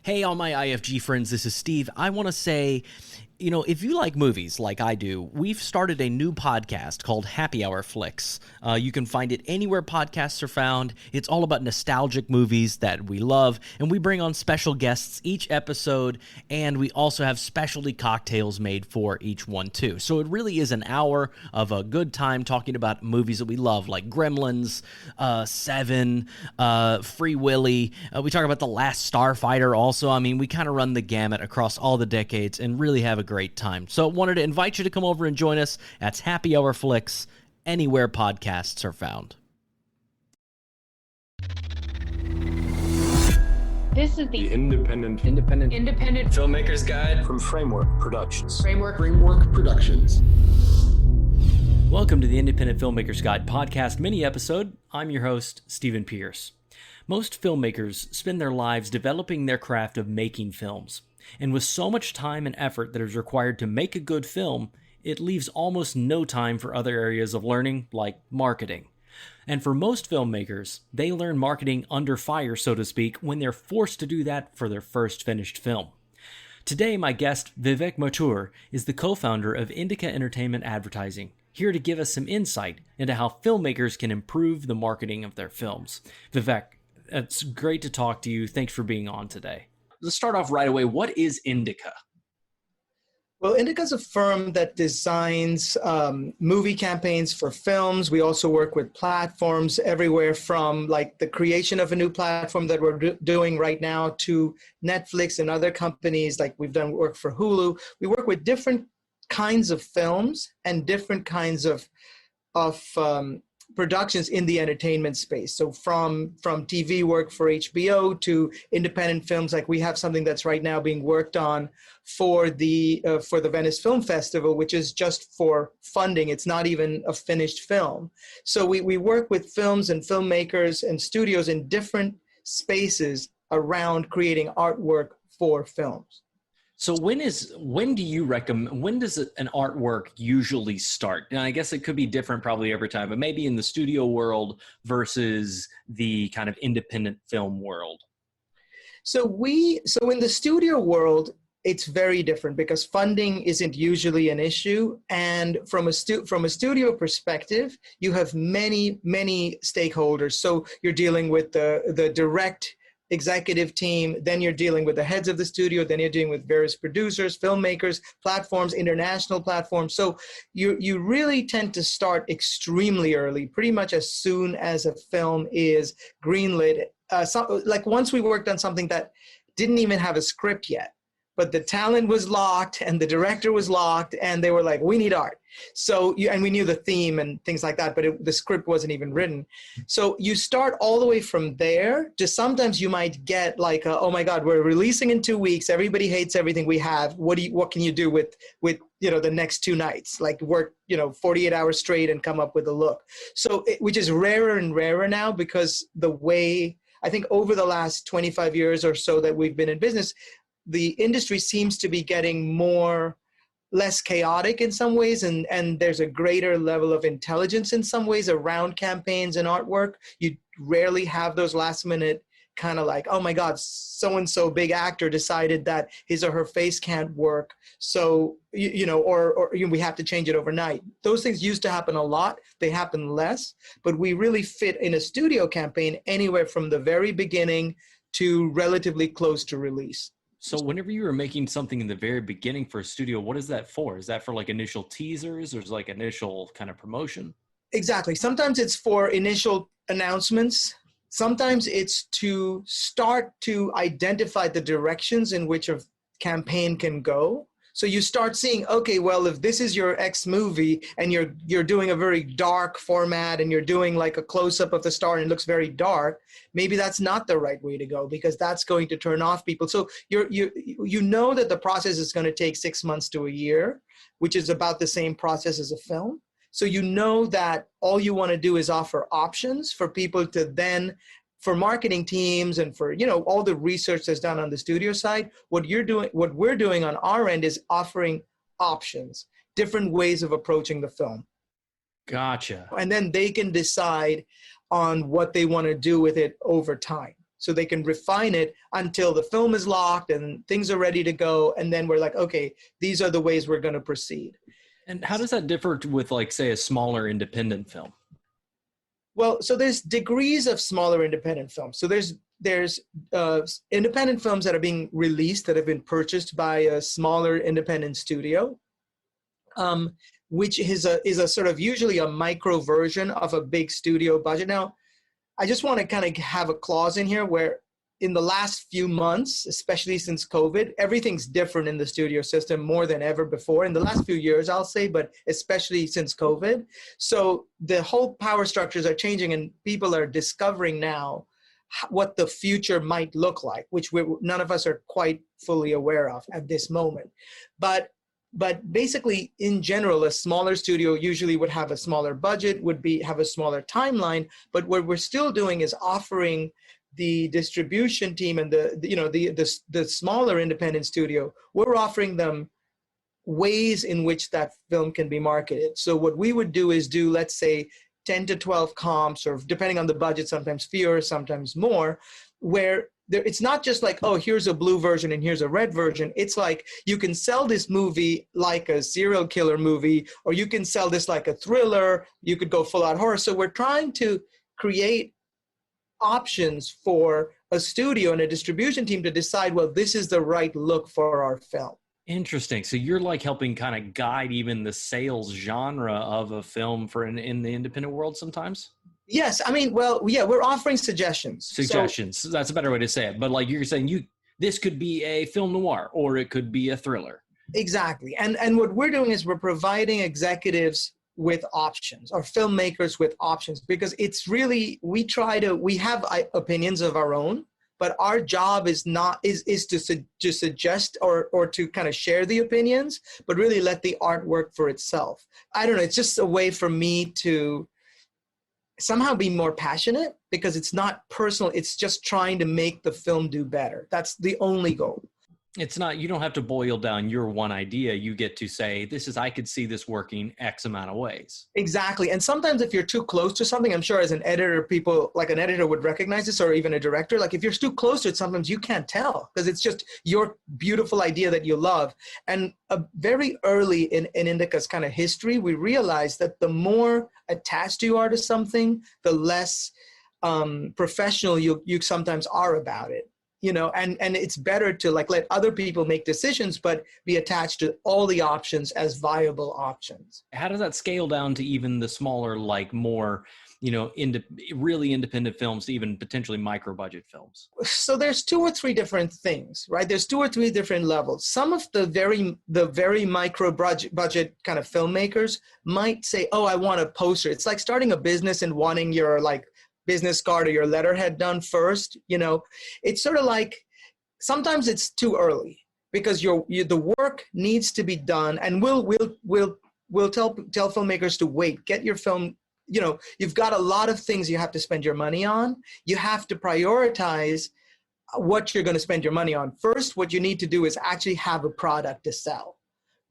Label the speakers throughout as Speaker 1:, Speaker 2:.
Speaker 1: Hey, all my IFG friends, this is Steve. I want to say, if you like movies like I do, we've started a new podcast called Happy Hour Flicks. You can find it anywhere podcasts are found. It's all about nostalgic movies that we love, and we bring on special guests each episode, and we also have specialty cocktails made for each one, too. So it really is an hour of a good time talking about movies that we love, like Gremlins, Seven, Free Willy. We talk about The Last Starfighter also. I mean, we kind of run the gamut across all the decades and really have a great time. So wanted to invite you to come over and join us. That's Happy Hour Flicks, anywhere podcasts are found.
Speaker 2: This is the
Speaker 3: Independent
Speaker 2: Filmmakers Guide
Speaker 3: from Framework Productions.
Speaker 2: Framework
Speaker 3: Productions.
Speaker 1: Welcome to the Independent Filmmakers Guide podcast mini episode. I'm your host, Stephen Pierce. Most filmmakers spend their lives developing their craft of making films. And with so much time and effort that is required to make a good film, it leaves almost no time for other areas of learning, like marketing. And for most filmmakers, they learn marketing under fire, so to speak, when they're forced to do that for their first finished film. Today, my guest, Vivek Mathur, is the co-founder of Indika Entertainment Advertising, here to give us some insight into how filmmakers can improve the marketing of their films. Vivek, it's great to talk to you. Thanks for being on today. Let's start off right away. What is Indika?
Speaker 4: Well, Indika is a firm that designs movie campaigns for films. We also work with platforms everywhere from like the creation of a new platform that we're doing right now to Netflix and other companies. Like we've done work for Hulu. We work with different kinds of films and different kinds of productions in the entertainment space. So from TV work for HBO to independent films, like we have something that's right now being worked on for the Venice Film Festival, which is just for funding. It's not even a finished film. So we work with films and filmmakers and studios in different spaces around creating artwork for films.
Speaker 1: So when does an artwork usually start? And I guess it could be different probably every time, but maybe in the studio world versus the kind of independent film world.
Speaker 4: So in the studio world, it's very different because funding isn't usually an issue. And from a studio perspective, you have many stakeholders. So you're dealing with the direct executive team, then you're dealing with the heads of the studio, then you're dealing with various producers, filmmakers, platforms, international platforms. So you really tend to start extremely early, pretty much as soon as a film is greenlit. Like once we worked on something that didn't even have a script yet, but the talent was locked and the director was locked and they were like, we need art. So, and we knew the theme and things like that, but the script wasn't even written. So you start all the way from there to sometimes you might get like, oh my God, we're releasing in 2 weeks. Everybody hates everything we have. What can you do with the next 2 nights? Like work, 48 hours straight and come up with a look. So, which is rarer and rarer now because the way, I think over the last 25 years or so that we've been in business, the industry seems to be getting less chaotic in some ways, and there's a greater level of intelligence in some ways around campaigns and artwork. You rarely have those last minute kind of like, oh my God, so-and-so big actor decided that his or her face can't work. So, or we have to change it overnight. Those things used to happen a lot. They happen less, but we really fit in a studio campaign anywhere from the very beginning to relatively close to release.
Speaker 1: So whenever you were making something in the very beginning for a studio, what is that for? Is that for like initial teasers or is like initial kind of promotion?
Speaker 4: Exactly. Sometimes it's for initial announcements. Sometimes it's to start to identify the directions in which a campaign can go. So you start seeing, okay, well, if this is your X movie and you're doing a very dark format and you're doing like a close-up of the star and it looks very dark, maybe that's not the right way to go because that's going to turn off people. So you know that the process is going to take 6 months to a year, which is about the same process as a film. So you know that all you want to do is offer options for people to then, for marketing teams and for, all the research that's done on the studio side, what we're doing on our end is offering options, different ways of approaching the film.
Speaker 1: Gotcha.
Speaker 4: And then they can decide on what they want to do with it over time. so they can refine it until the film is locked and things are ready to go. And then we're like, okay, these are the ways we're going to proceed.
Speaker 1: And how does that differ with, like, say, a smaller independent film?
Speaker 4: Well, so there's degrees of smaller independent films. So there's independent films that are being released that have been purchased by a smaller independent studio, which is a sort of usually a micro version of a big studio budget. Now, I just want to kind of have a clause in here where in the last few months, especially since COVID, everything's different in the studio system more than ever before. In the last few years, I'll say, but especially since COVID. So the whole power structures are changing and people are discovering now what the future might look like, which none of us are quite fully aware of at this moment. But basically, in general, a smaller studio usually would have a smaller budget, have a smaller timeline. But what we're still doing is offering the distribution team and the smaller independent studio, we're offering them ways in which that film can be marketed. So what we would do is let's say, 10 to 12 comps, or depending on the budget, sometimes fewer, sometimes more, where it's not just like, oh, here's a blue version and here's a red version. It's like, you can sell this movie like a serial killer movie, or you can sell this like a thriller. You could go full out horror. So we're trying to create options for a studio and a distribution team to decide, well, this is the right look for our film.
Speaker 1: Interesting. So you're like helping kind of guide even the sales genre of a film in the independent world sometimes?
Speaker 4: Yes. I mean, well, yeah, we're offering suggestions.
Speaker 1: So, that's a better way to say it. But like you're saying, this could be a film noir or it could be a thriller. Exactly.
Speaker 4: And what we're doing is we're providing executives with options, or filmmakers with options, because it's really, we have opinions of our own, but our job is to suggest or to kind of share the opinions, but really let the art work for itself. I don't know. It's just a way for me to somehow be more passionate, because it's not personal. It's just trying to make the film do better. That's the only goal.
Speaker 1: It's not, you don't have to boil down your one idea. You get to say, I could see this working X amount of ways.
Speaker 4: Exactly. And sometimes if you're too close to something, I'm sure as an editor, an editor would recognize this, or even a director, like if you're too close to it, sometimes you can't tell because it's just your beautiful idea that you love. And very early in Indika's kind of history, we realized that the more attached you are to something, the less professional you sometimes are about it. And it's better to let other people make decisions, but be attached to all the options as viable options.
Speaker 1: How does that scale down to even the smaller, more, really independent films, to even potentially micro budget films?
Speaker 4: So there's 2 or 3 different things, right? There's 2 or 3 different levels. Some of the very micro budget kind of filmmakers might say, oh, I want a poster. It's like starting a business and wanting your business card or your letterhead done first. It's sort of like, sometimes it's too early because the work needs to be done, and we'll tell filmmakers to wait, get your film. You've got a lot of things you have to spend your money on. You have to prioritize what you're going to spend your money on. First, what you need to do is actually have a product to sell.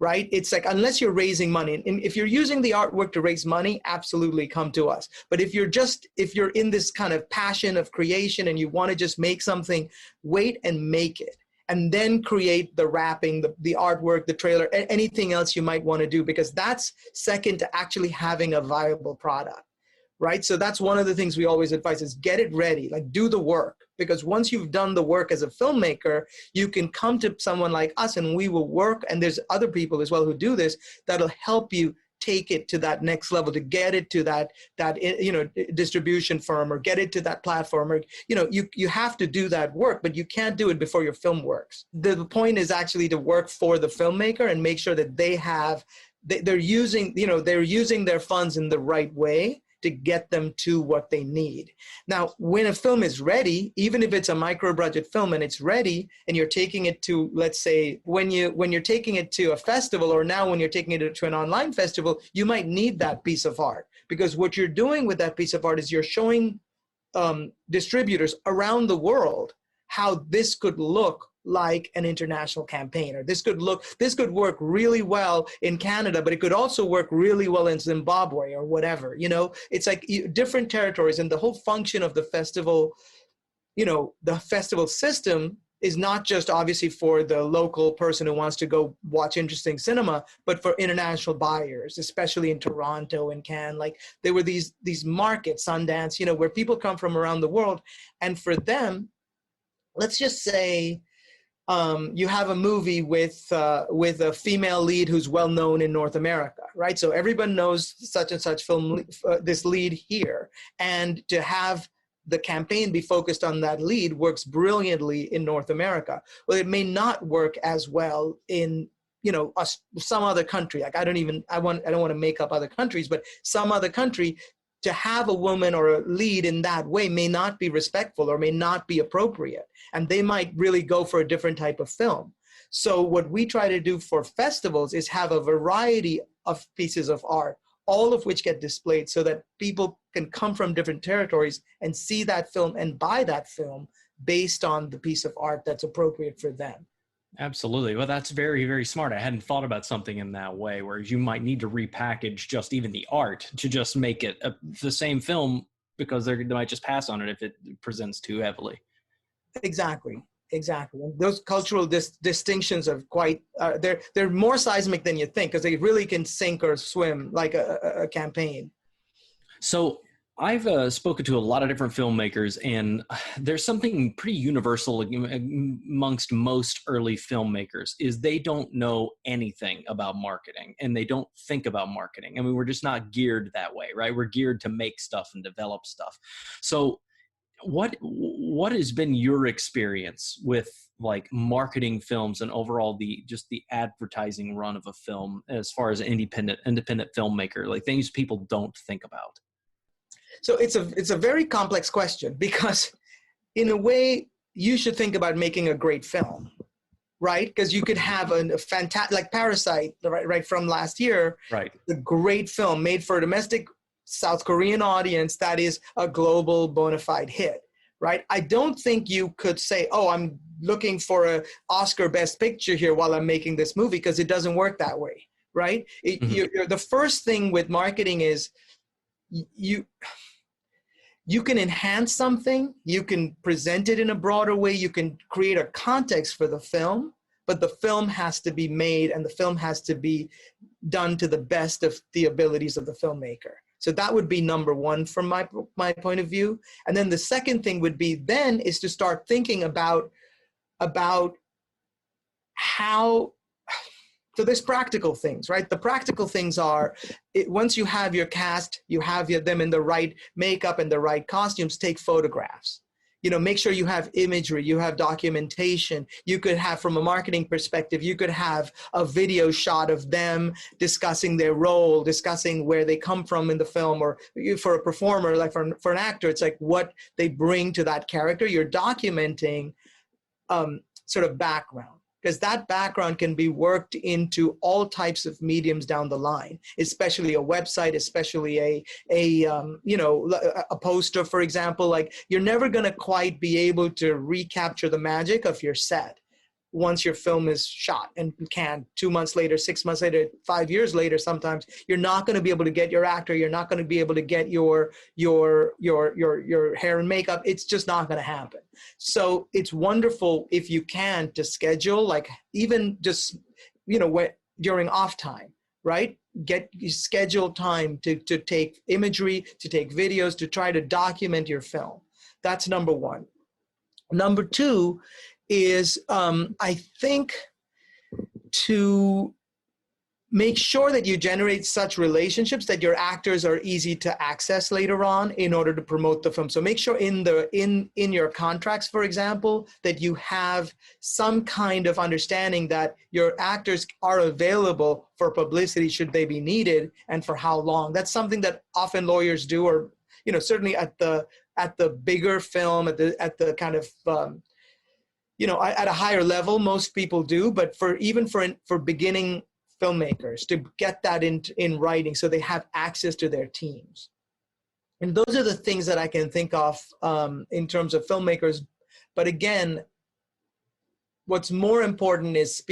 Speaker 4: Right? It's like, unless you're raising money, and if you're using the artwork to raise money, absolutely come to us. But if you're in this kind of passion of creation and you want to just make something, wait and make it. And then create the wrapping, the artwork, the trailer, anything else you might want to do, because that's second to actually having a viable product. Right? So that's one of the things we always advise is get it ready, do the work. Because once you've done the work as a filmmaker, you can come to someone like us and we will work. And there's other people as well who do this that'll help you take it to that next level, to get it to that distribution firm, or get it to that platform, or you have to do that work, but you can't do it before your film works. The point is actually to work for the filmmaker and make sure that they're using their funds in the right way to get them to what they need. Now, when a film is ready, even if it's a micro budget film and it's ready, and you're taking it to, let's say, when you're taking it to a festival, or now when you're taking it to an online festival, you might need that piece of art, because what you're doing with that piece of art is you're showing distributors around the world how this could look like an international campaign, or this could work really well in Canada, but it could also work really well in Zimbabwe or whatever. It's like different territories, and the whole function of the festival the festival system is not just obviously for the local person who wants to go watch interesting cinema, but for international buyers, especially in Toronto and Cannes. Like there were these markets, Sundance, where people come from around the world. And for them, let's just say you have a movie with a female lead who's well known in North America, right? So everyone knows such and such film, this lead here. And to have the campaign be focused on that lead works brilliantly in North America. Well, it may not work as well in, some other country. Like I don't want to make up other countries, but some other country, to have a woman or a lead in that way may not be respectful or may not be appropriate. And they might really go for a different type of film. So what we try to do for festivals is have a variety of pieces of art, all of which get displayed so that people can come from different territories and see that film and buy that film based on the piece of art that's appropriate for them.
Speaker 1: Absolutely. Well, that's very, very smart. I hadn't thought about something in that way, where you might need to repackage just even the art to just make it the same film, because they might just pass on it if it presents too heavily.
Speaker 4: Exactly. Those cultural distinctions are quite, they're more seismic than you think, because they really can sink or swim like a campaign.
Speaker 1: So I've spoken to a lot of different filmmakers, and there's something pretty universal amongst most early filmmakers is they don't know anything about marketing, and they don't think about marketing. I mean, we're just not geared that way, right? We're geared to make stuff and develop stuff. So what has been your experience with like marketing films and overall the advertising run of a film as far as an independent filmmaker, like things people don't think about?
Speaker 4: So it's a very complex question, because in a way you should think about making a great film, right? Because you could have a fantastic, like Parasite, right from last year,
Speaker 1: right?
Speaker 4: A great film made for a domestic South Korean audience that is a global bona fide hit, right? I don't think you could say, oh, I'm looking for an Oscar Best Picture here while I'm making this movie, because it doesn't work that way, right? The first thing with marketing is you can enhance something, you can present it in a broader way, you can create a context for the film, but the film has to be made and the film has to be done to the best of the abilities of the filmmaker. So that would be number one from my point of view. And then the second thing would be then is to start thinking about how, so there's practical things, right? The practical things are, once you have your cast, you have them in the right makeup and the right costumes, take photographs. Make sure you have imagery, you have documentation. You could have, from a marketing perspective, you could have a video shot of them discussing their role, discussing where they come from in the film, or for a performer, like for an actor, it's like what they bring to that character. You're documenting sort of background, because that background can be worked into all types of mediums down the line, especially a website, especially a poster, for example. Like, you're never going to quite be able to recapture the magic of your set once your film is shot and canned 2 months later, 6 months later, 5 years later. Sometimes you're not going to be able to get your actor. You're not going to be able to get your hair and makeup. It's just not going to happen. So it's wonderful if you can to schedule, like even just, during off time, right? Schedule time to take imagery, to take videos, to try to document your film. That's number one. Number two is, I think, to make sure that you generate such relationships that your actors are easy to access later on in order to promote the film. So make sure in your contracts, for example, that you have some kind of understanding that your actors are available for publicity should they be needed, and for how long. That's something that often lawyers do, or certainly at the bigger film, at the kind of at a higher level, most people do. But for beginning filmmakers, to get that in writing so they have access to their teams. And those are the things that I can think of in terms of filmmakers. But again, what's more important is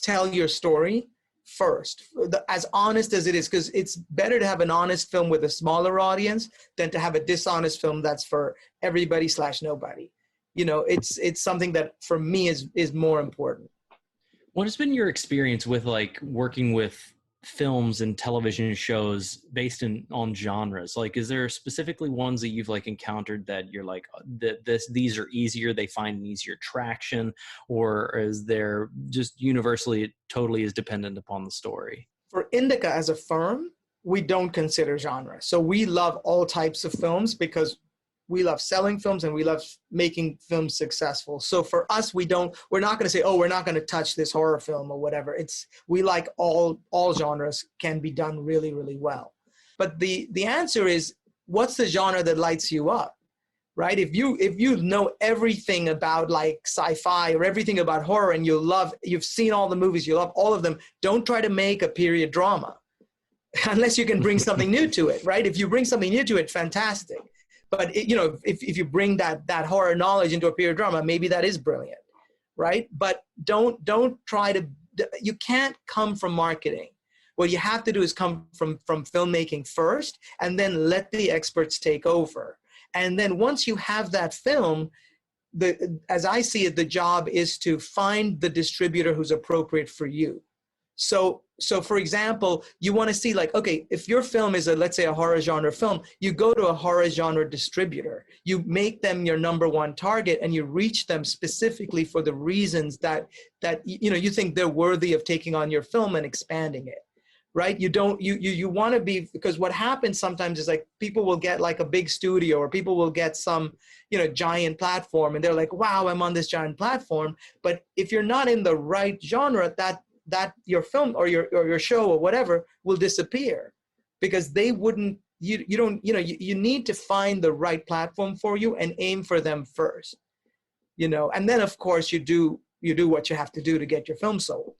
Speaker 4: tell your story first, as honest as it is, because it's better to have an honest film with a smaller audience than to have a dishonest film that's for everybody / nobody. it's something that for me is more important.
Speaker 1: What has been your experience with like working with films and television shows based on genres? Like, is there specifically ones that you've like encountered that you're like, these are easier, they find an easier traction, or is there just universally it totally is dependent upon the story?
Speaker 4: For Indika as a firm, we don't consider genre. So we love all types of films because we love selling films and we love making films successful. So for us, we're not going to say, oh, we're not going to touch this horror film or whatever. We like all genres can be done really, really well. But the answer is, what's the genre that lights you up, right? If you know everything about like sci-fi or everything about horror and you've seen all the movies, you love all of them, don't try to make a period drama unless you can bring something new to it, right? If you bring something new to it, fantastic. But if you bring that horror knowledge into a period drama, maybe that is brilliant, right? But don't try to. You can't come from marketing. What you have to do is come from filmmaking first, and then let the experts take over. And then once you have that film, as I see it, the job is to find the distributor who's appropriate for you. So for example, you want to see like, okay, if your film is let's say a horror genre film, you go to a horror genre distributor, you make them your number one target and you reach them specifically for the reasons that you think they're worthy of taking on your film and expanding it, right? You want to be, because what happens sometimes is like people will get like a big studio or people will get some, giant platform and they're like, wow, I'm on this giant platform. But if you're not in the right genre, that your film or your show or whatever will disappear because they wouldn't, you need to find the right platform for you and aim for them first, and then of course you do what you have to do to get your film sold.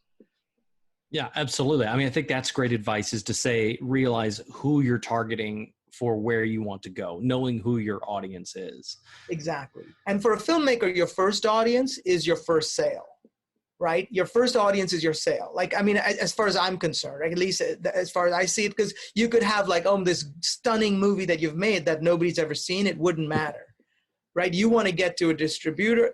Speaker 1: Yeah, absolutely. I mean, I think that's great advice, is to say, realize who you're targeting for where you want to go, knowing who your audience is.
Speaker 4: Exactly. And for a filmmaker, your first audience is your first sale. Right? Your first audience is your sale. Like, I mean, as far as I'm concerned, right? At least as far as I see it, because you could have like, this stunning movie that you've made that nobody's ever seen, it wouldn't matter, right? You want to get to a distributor,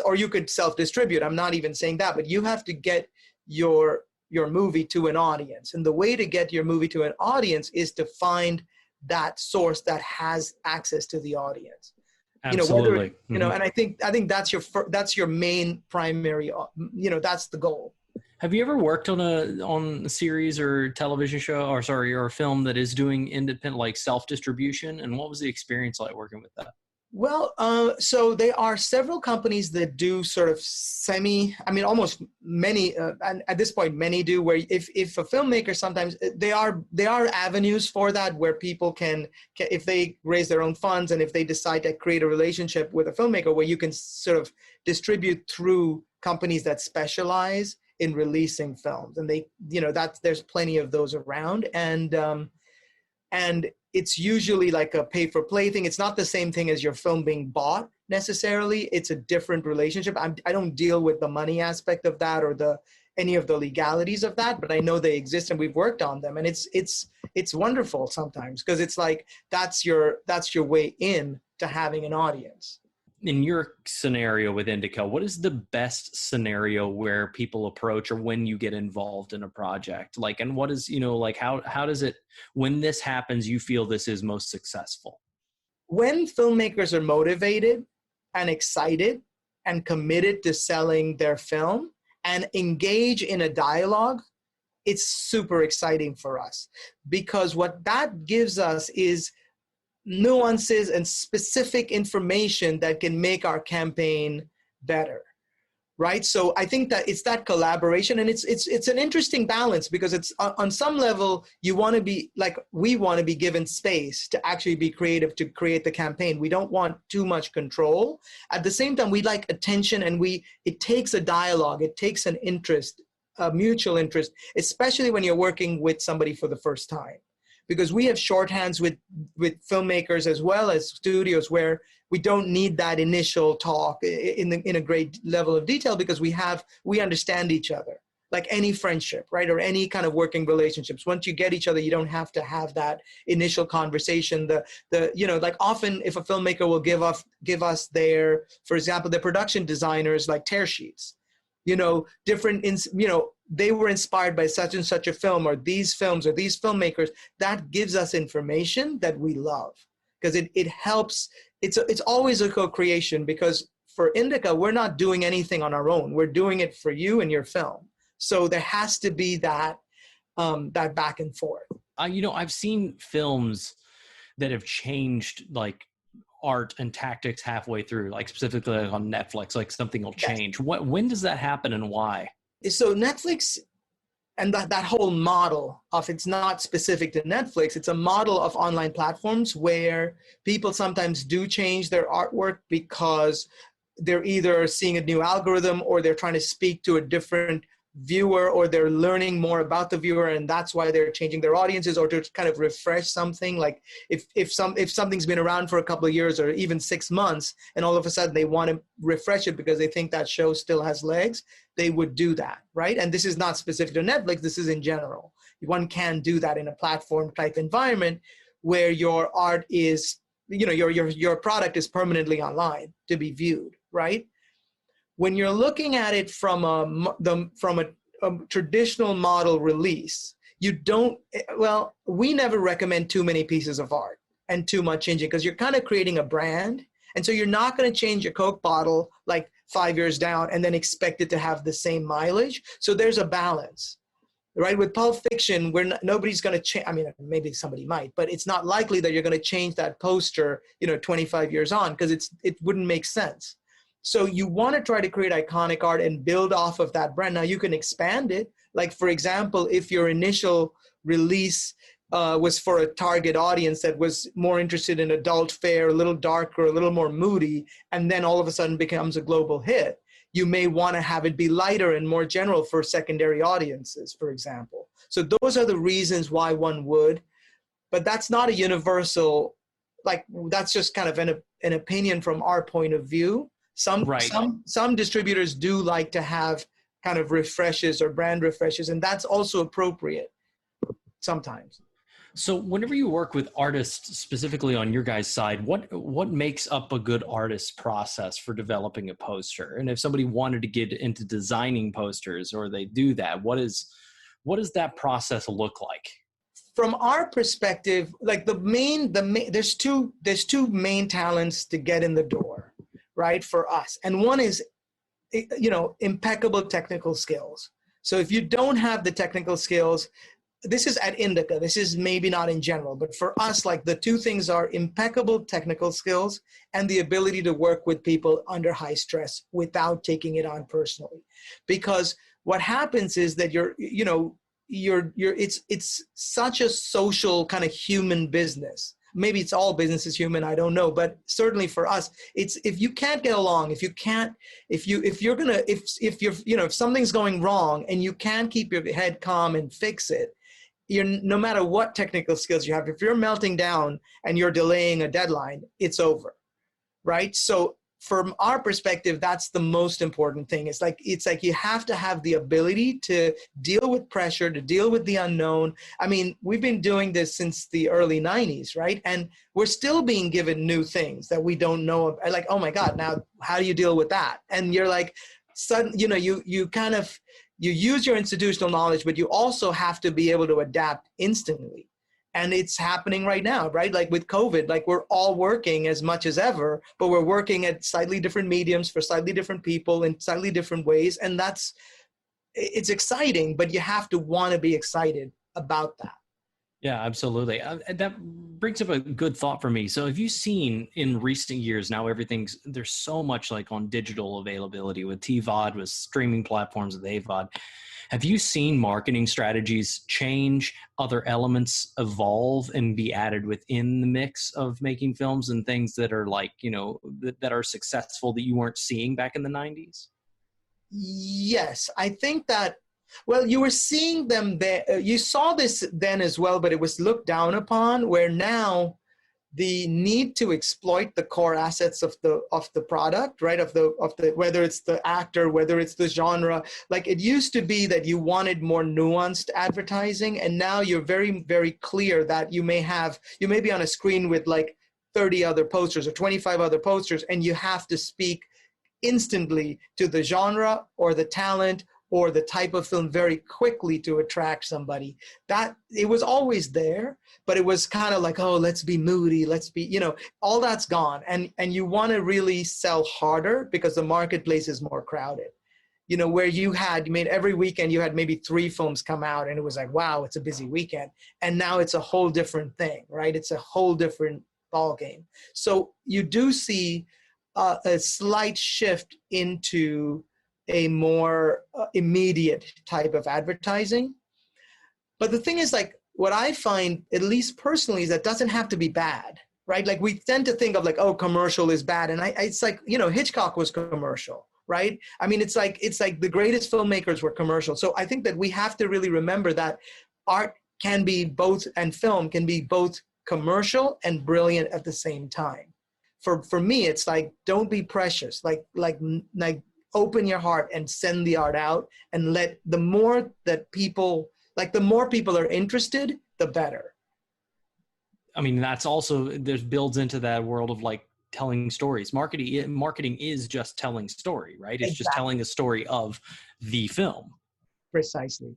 Speaker 4: or you could self-distribute. I'm not even saying that, but you have to get your movie to an audience. And the way to get your movie to an audience is to find that source that has access to the audience.
Speaker 1: Absolutely.
Speaker 4: And I think that's your main primary, that's the goal.
Speaker 1: Have you ever worked on a series or television show or a film that is doing independent, like self-distribution? And what was the experience like working with that?
Speaker 4: Well, so there are several companies that do sort of almost many, and at this point, many do, where if a filmmaker, sometimes there are avenues for that where people can, if they raise their own funds and if they decide to create a relationship with a filmmaker, where you can sort of distribute through companies that specialize in releasing films. And there's plenty of those around. And it's usually like a pay-for-play thing. It's not the same thing as your film being bought necessarily. It's a different relationship. I don't deal with the money aspect of that or any of the legalities of that, but I know they exist and we've worked on them. And it's wonderful sometimes because it's like that's your way in to having an audience.
Speaker 1: In your scenario with Indika, what is the best scenario where people approach or when you get involved in a project? Like, and what is, how does it, when this happens, you feel this is most successful?
Speaker 4: When filmmakers are motivated and excited and committed to selling their film and engage in a dialogue, it's super exciting for us, because what that gives us is nuances and specific information that can make our campaign better, right? So I think that it's that collaboration, and it's an interesting balance, because it's on some level we want to be given space to actually be creative, to create the campaign. We don't want too much control. At the same time, we like attention, and it takes a dialogue, it takes an interest, a mutual interest, especially when you're working with somebody for the first time. Because we have shorthands with filmmakers as well as studios where we don't need that initial talk in a great level of detail, because we understand each other. like any friendship, right? Or any kind of working relationships. Once you get each other, you don't have to have that initial conversation. Like often if a filmmaker will give us their, for example, their production designers, like tear sheets, they were inspired by such and such a film, or these films, or these filmmakers. That gives us information that we love, because it helps. It's always a co-creation, because for Indika, we're not doing anything on our own. We're doing it for you and your film. So there has to be that back and forth.
Speaker 1: I've seen films that have changed like art and tactics halfway through, like specifically on Netflix, like something will change. Yes. When does that happen and why? So
Speaker 4: Netflix and that whole model of, it's not specific to Netflix, it's a model of online platforms where people sometimes do change their artwork because they're either seeing a new algorithm, or they're trying to speak to a different viewer, or they're learning more about the viewer, and that's why they're changing their audiences, or to kind of refresh something. Like if something's been around for a couple of years or even 6 months, and all of a sudden they want to refresh it because they think that show still has legs, they would do that, right? And this is not specific to Netflix, this is in general. One can do that in a platform type environment where your art is, your product is permanently online to be viewed, right? When you're looking at it from a traditional model release, we never recommend too many pieces of art and too much changing, because you're kind of creating a brand. And so you're not going to change your Coke bottle like 5 years down and then expect it to have the same mileage. So there's a balance, right? With Pulp Fiction, nobody's going to change. I mean, maybe somebody might, but it's not likely that you're going to change that poster, 25 years on, because it wouldn't make sense. So you want to try to create iconic art and build off of that brand. Now you can expand it. Like, for example, if your initial release was for a target audience that was more interested in adult fare, a little darker, a little more moody, and then all of a sudden becomes a global hit, you may want to have it be lighter and more general for secondary audiences, for example. So those are the reasons why one would, but that's not a universal, like, that's just kind of an opinion from our point of view. Some distributors do like to have kind of refreshes or brand refreshes, and that's also appropriate sometimes.
Speaker 1: So whenever you work with artists, specifically on your guys' side, what makes up a good artist process for developing a poster? And if somebody wanted to get into designing posters, or they do that, what does that process look like?
Speaker 4: From our perspective, like there's two main talents to get in the door, right, for us. And one is, impeccable technical skills. So if you don't have the technical skills, this is at Indika, this is maybe not in general, but for us, like, the two things are impeccable technical skills and the ability to work with people under high stress without taking it on personally. Because what happens is that it's such a social kind of human business. Maybe it's all business is human, I don't know, but certainly for us, it's, if you can't get along, if something's going wrong and you can't keep your head calm and fix it, no matter what technical skills you have, if you're melting down and you're delaying a deadline, it's over, right? So from our perspective, that's the most important thing. It's like you have to have the ability to deal with pressure, to deal with the unknown. I mean, we've been doing this since the early 90s, right? And we're still being given new things that we don't know. Like, oh my God, now how do you deal with that? And you're like, you use your institutional knowledge, but you also have to be able to adapt instantly. And it's happening right now, right? Like with COVID, like we're all working as much as ever, but we're working at slightly different mediums for slightly different people in slightly different ways. And it's exciting, but you have to want to be excited about that.
Speaker 1: Yeah, absolutely. That brings up a good thought for me. So have you seen in recent years, now there's so much like on digital availability with TVOD, with streaming platforms, with AVOD. Have you seen marketing strategies change, other elements evolve and be added within the mix of making films, and things that are like, that are successful that you weren't seeing back in the 90s?
Speaker 4: Yes, I think that, well, you were seeing them there. You saw this then as well, but it was looked down upon, where now the need to exploit the core assets of the product, right? Of the whether it's the actor, whether it's the genre. Like it used to be that you wanted more nuanced advertising, and now you're very, very clear that you may be on a screen with like 30 other posters or 25 other posters, and you have to speak instantly to the genre or the talent or the type of film very quickly to attract somebody. That it was always there, but it was kind of like, oh, let's be moody, let's be, all that's gone. And you want to really sell harder because the marketplace is more crowded. Where you made every weekend, you had maybe 3 films come out and it was like, wow, it's a busy weekend. And now it's a whole different thing, right? It's a whole different ball game. So you do see a slight shift into a more immediate type of advertising. But the thing is, like, what I find, at least personally, is that doesn't have to be bad, right? Like we tend to think of like, oh, commercial is bad. And it's like, Hitchcock was commercial, right? I mean, it's like the greatest filmmakers were commercial. So I think that we have to really remember that art can be both, and film can be both commercial and brilliant at the same time. For me, it's like, don't be precious, like open your heart and send the art out, and let the more people are interested, the better.
Speaker 1: I mean, that's also, there's builds into that world of like telling stories. Marketing is just telling story, right? It's just telling the story of the film. Precisely.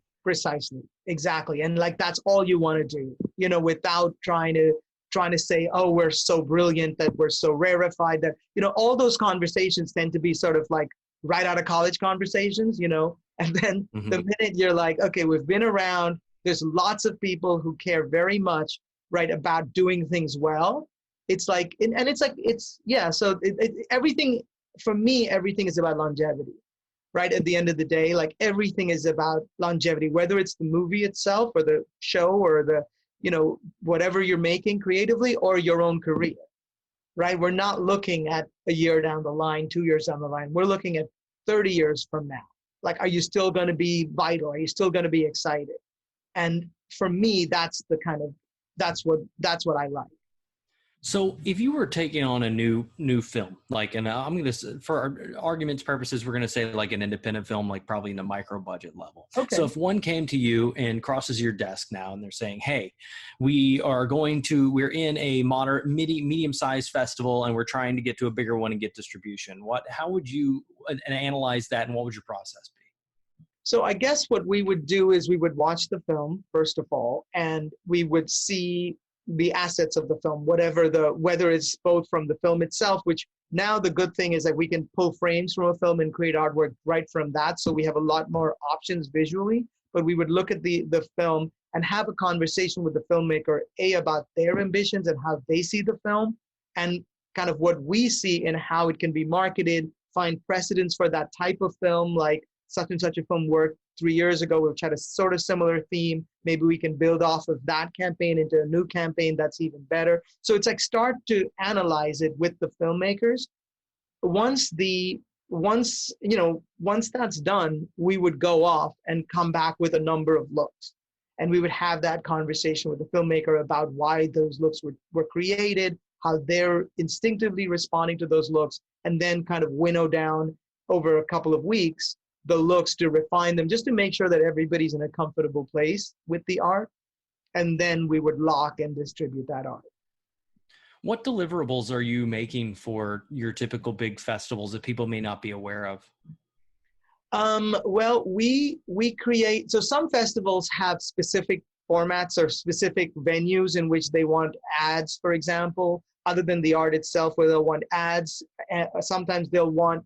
Speaker 4: Exactly. And like, that's all you want to do, without trying to say, oh, we're so brilliant, that we're so rarefied, that, all those conversations tend to be sort of like right out of college conversations, and then the minute you're like, okay, we've been around, there's lots of people who care very much, right, about doing things well. It's like, so everything, for me, everything is about longevity, right? At the end of the day, like everything is about longevity, whether it's the movie itself or the show or the, whatever you're making creatively, or your own career. Right? We're not looking at a year down the line, 2 years down the line. We're looking at 30 years from now. Like, are you still going to be vital? Are you still going to be excited? And for me, that's what I like.
Speaker 1: So if you were taking on a new film, like, and I'm going to, for our arguments purposes, we're going to say like an independent film, like probably in the micro budget level. Okay. So if one came to you and crosses your desk now and they're saying, hey, we're in a moderate, medium-sized festival and we're trying to get to a bigger one and get distribution. How would you analyze that, and what would your process be?
Speaker 4: So I guess what we would do is we would watch the film, first of all, and we would see the assets of the film, whether it's both from the film itself, which now the good thing is that we can pull frames from a film and create artwork right from that. So we have a lot more options visually, but we would look at the film and have a conversation with the filmmaker, about their ambitions and how they see the film, and kind of what we see and how it can be marketed, find precedents for that type of film, like such and such a film worked 3 years ago, which had a sort of similar theme. Maybe we can build off of that campaign into a new campaign that's even better. So it's like, start to analyze it with the filmmakers. Once that's done, we would go off and come back with a number of looks. And we would have that conversation with the filmmaker about why those looks were created, how they're instinctively responding to those looks, and then kind of winnow down over a couple of weeks the looks to refine them, just to make sure that everybody's in a comfortable place with the art. And then we would lock and distribute that art.
Speaker 1: What deliverables are you making for your typical big festivals that people may not be aware of?
Speaker 4: Well, we create, so some festivals have specific formats or specific venues in which they want ads, for example, other than the art itself, where they'll want ads. Sometimes they'll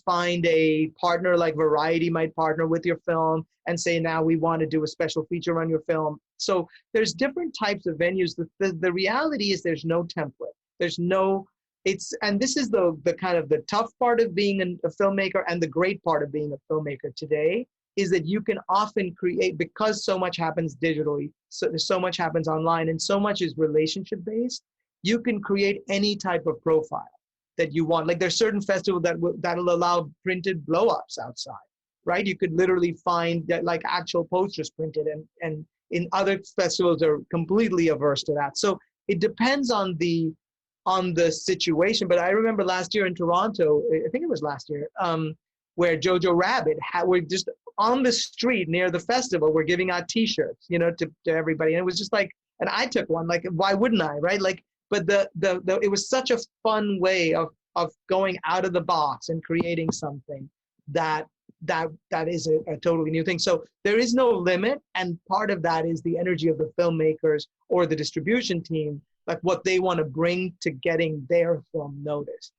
Speaker 4: find a partner, like Variety might partner with your film and say, now we want to do a special feature on your film. So there's different types of venues. The reality is there's no template. And this is the kind of the tough part of being a filmmaker, and the great part of being a filmmaker today is that you can often create, because so much happens digitally, so much happens online, and so much is relationship based, you can create any type of profile that you want. Like, there's certain festivals that'll allow printed blow-ups outside, right? You could literally find that, like, actual posters printed, and in other festivals are completely averse to that. So it depends on the situation. But I remember last year in Toronto, I think it was last year, where Jojo Rabbit we're just on the street near the festival, we're giving out T-shirts, to everybody, and it was just like, and I took one, like, why wouldn't I, right? Like, but the it was such a fun way of going out of the box and creating something that is a totally new thing. So there is no limit, and part of that is the energy of the filmmakers or the distribution team, like what they want to bring to getting their film noticed.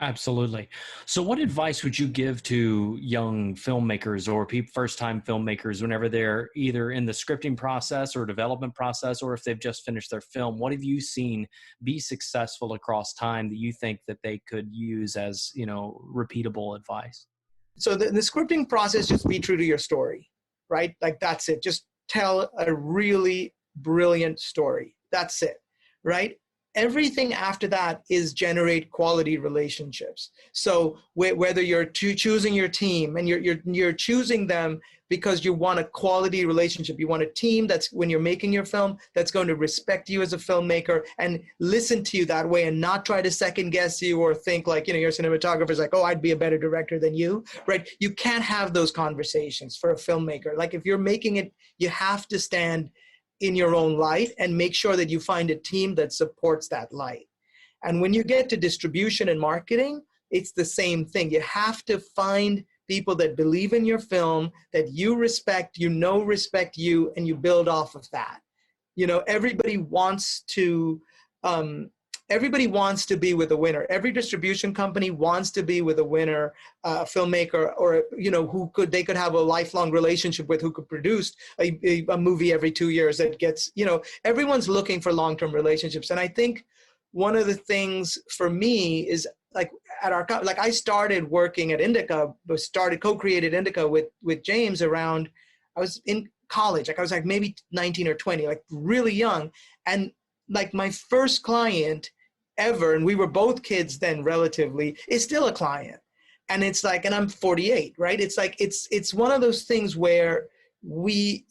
Speaker 1: Absolutely. So what advice would you give to young filmmakers or first-time filmmakers whenever they're either in the scripting process or development process, or if they've just finished their film? What have you seen be successful across time that you think that they could use as, repeatable advice?
Speaker 4: So the scripting process, just be true to your story, right? Like, that's it. Just tell a really brilliant story. That's it, right? Everything after that is generate quality relationships. So whether you're choosing your team, and you're choosing them because you want a quality relationship, you want a team that's, when you're making your film, that's going to respect you as a filmmaker and listen to you that way, and not try to second guess you or think like, your cinematographer's like, oh, I'd be a better director than you, right? You can't have those conversations for a filmmaker. Like, if you're making it, you have to stand in your own light and make sure that you find a team that supports that light. And when you get to distribution and marketing, it's the same thing. You have to find people that believe in your film, that you respect, respect you, and you build off of that. Everybody wants to be with a winner. Every distribution company wants to be with a winner, filmmaker, or they could have a lifelong relationship with, who could produce a movie every 2 years that gets, everyone's looking for long-term relationships. And I think one of the things for me is, like, I started working at Indika, co-created Indika with James around, I was in college, I was like maybe 19 or 20, like really young. And like, my first client ever, and we were both kids then relatively, is still a client. And it's like, and I'm 48, right? It's like, it's one of those things where you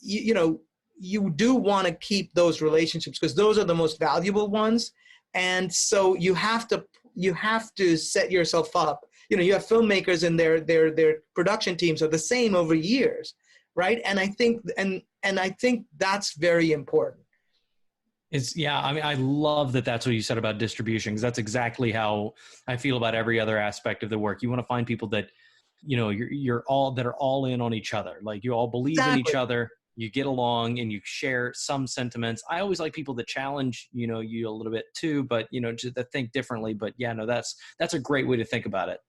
Speaker 4: do want to keep those relationships, because those are the most valuable ones. And so you have to set yourself up. You have filmmakers, and their production teams are the same over years, right? And I think, and I think that's very important.
Speaker 1: I love that that's what you said about distribution, because that's exactly how I feel about every other aspect of the work. You want to find people that, you're all, that are all in on each other. Like, you all believe in each other, you get along, and you share some sentiments. I always like people that challenge, you a little bit too, but, just that think differently. But that's a great way to think about it.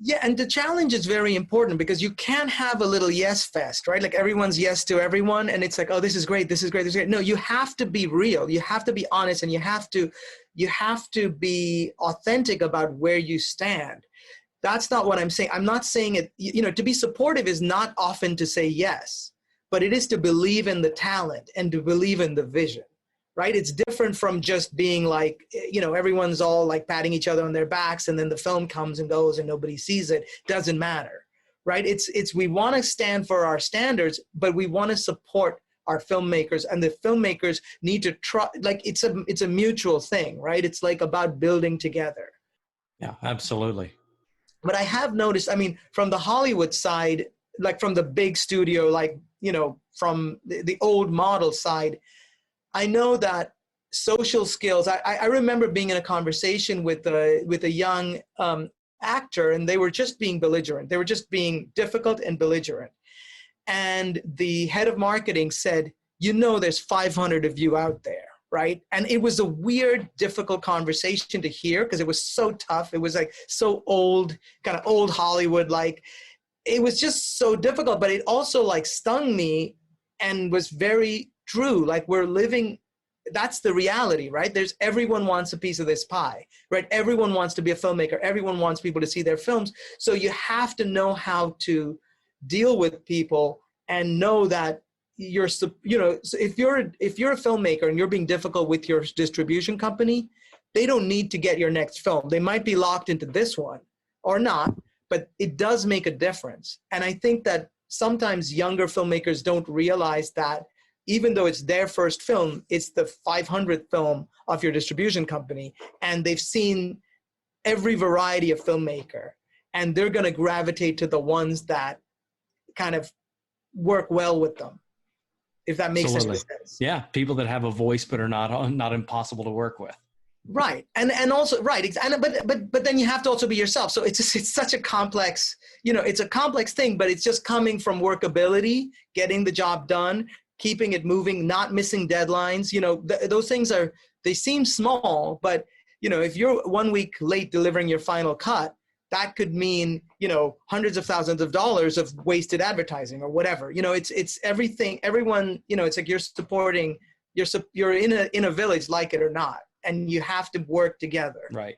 Speaker 4: Yeah, and the challenge is very important, because you can't have a little yes fest, right? Like, everyone's yes to everyone, and it's like, oh, this is great, this is great, this is great. No, you have to be real. You have to be honest, and you have to be authentic about where you stand. That's not what I'm saying. I'm not saying it, to be supportive is not often to say yes, but it is to believe in the talent and to believe in the vision. Right? It's different from just being like, everyone's all like patting each other on their backs, and then the film comes and goes and nobody sees it. Doesn't matter, right? It's we want to stand for our standards, but we want to support our filmmakers, and the filmmakers need to try. Like, it's a mutual thing, right? It's like about building together.
Speaker 1: Yeah, absolutely.
Speaker 4: But I have noticed, from the Hollywood side, like from the big studio, like, from the old model side, I know that social skills, I remember being in a conversation with a young actor, and they were just being belligerent. They were just being difficult and belligerent. And the head of marketing said, there's 500 of you out there, right? And it was a weird, difficult conversation to hear, because it was so tough. It was like so old, kind of old Hollywood, like, it was just so difficult, but it also like stung me and was very true. Like, we're living, that's the reality, right? Everyone wants a piece of this pie, right? Everyone wants to be a filmmaker. Everyone wants people to see their films. So you have to know how to deal with people and know that so if you're a filmmaker and you're being difficult with your distribution company, they don't need to get your next film. They might be locked into this one or not, but it does make a difference. And I think that sometimes younger filmmakers don't realize that even though it's their first film, it's the 500th film of your distribution company, and they've seen every variety of filmmaker, and they're going to gravitate to the ones that kind of work well with them, if that makes any sense.
Speaker 1: Yeah, people that have a voice but are not impossible to work with.
Speaker 4: Right, and also right, but then you have to also be yourself. So it's such a complex, it's a complex thing, but it's just coming from workability, getting the job done, keeping it moving, not missing deadlines. Those things they seem small, but if you're 1 week late delivering your final cut, that could mean, hundreds of thousands of dollars of wasted advertising or whatever. It's everything, everyone, it's like you're in a village, like it or not, and you have to work together.
Speaker 1: Right.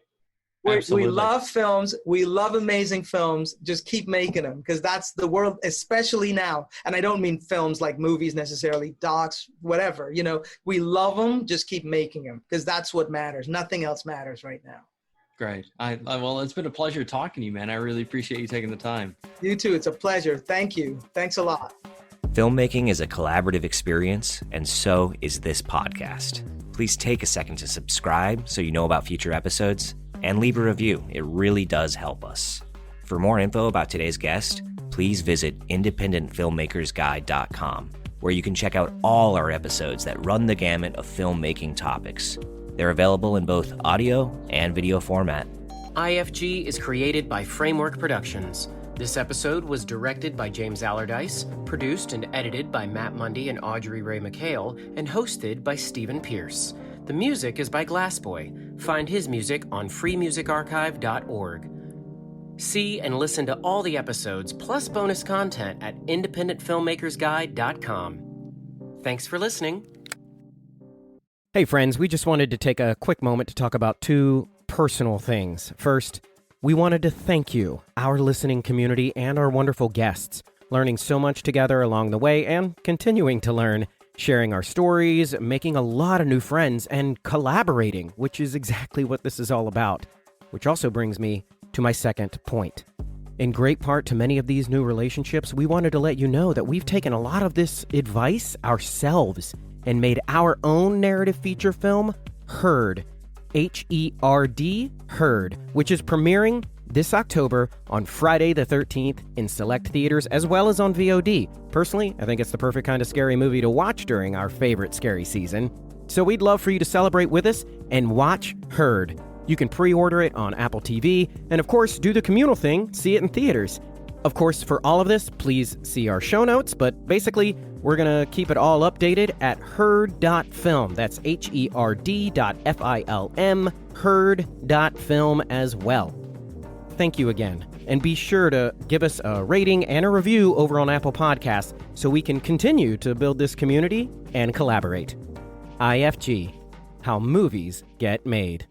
Speaker 4: We love films. We love amazing films. Just keep making them, because that's the world, especially now. And I don't mean films like movies necessarily, docs, whatever. We love them. Just keep making them, because that's what matters. Nothing else matters right now.
Speaker 1: Great. Well, it's been a pleasure talking to you, man. I really appreciate you taking the time.
Speaker 4: You too. It's a pleasure. Thank you. Thanks a lot.
Speaker 5: Filmmaking is a collaborative experience, and so is this podcast. Please take a second to subscribe so you know about future episodes, and leave a review. It really does help us. For more info about today's guest, please visit independentfilmmakersguide.com, where you can check out all our episodes that run the gamut of filmmaking topics. They're available in both audio and video format.
Speaker 6: IFG is created by Framework Productions. This episode was directed by James Allerdyce, produced and edited by Matt Mundy and Audrey Ray McHale, and hosted by Stephen Pierce. The music is by Glassboy. Find his music on freemusicarchive.org. See and listen to all the episodes, plus bonus content at independentfilmmakersguide.com. Thanks for listening.
Speaker 7: Hey friends, we just wanted to take a quick moment to talk about two personal things. First, we wanted to thank you, our listening community, and our wonderful guests, learning so much together along the way and continuing to learn, sharing our stories, making a lot of new friends, and collaborating, which is exactly what this is all about. Which also brings me to my second point. In great part to many of these new relationships, we wanted to let you know that we've taken a lot of this advice ourselves and made our own narrative feature film, Herd, H-E-R-D, Herd, which is premiering this October on Friday the 13th in select theaters as well as on VOD. Personally, I think it's the perfect kind of scary movie to watch during our favorite scary season. So we'd love for you to celebrate with us and watch Herd. You can pre-order it on Apple TV and, of course, do the communal thing, see it in theaters. Of course, for all of this, please see our show notes, but basically, we're going to keep it all updated at herd.film. That's herd.film, herd.film as well. Thank you again, and be sure to give us a rating and a review over on Apple Podcasts so we can continue to build this community and collaborate. IFG, how movies get made.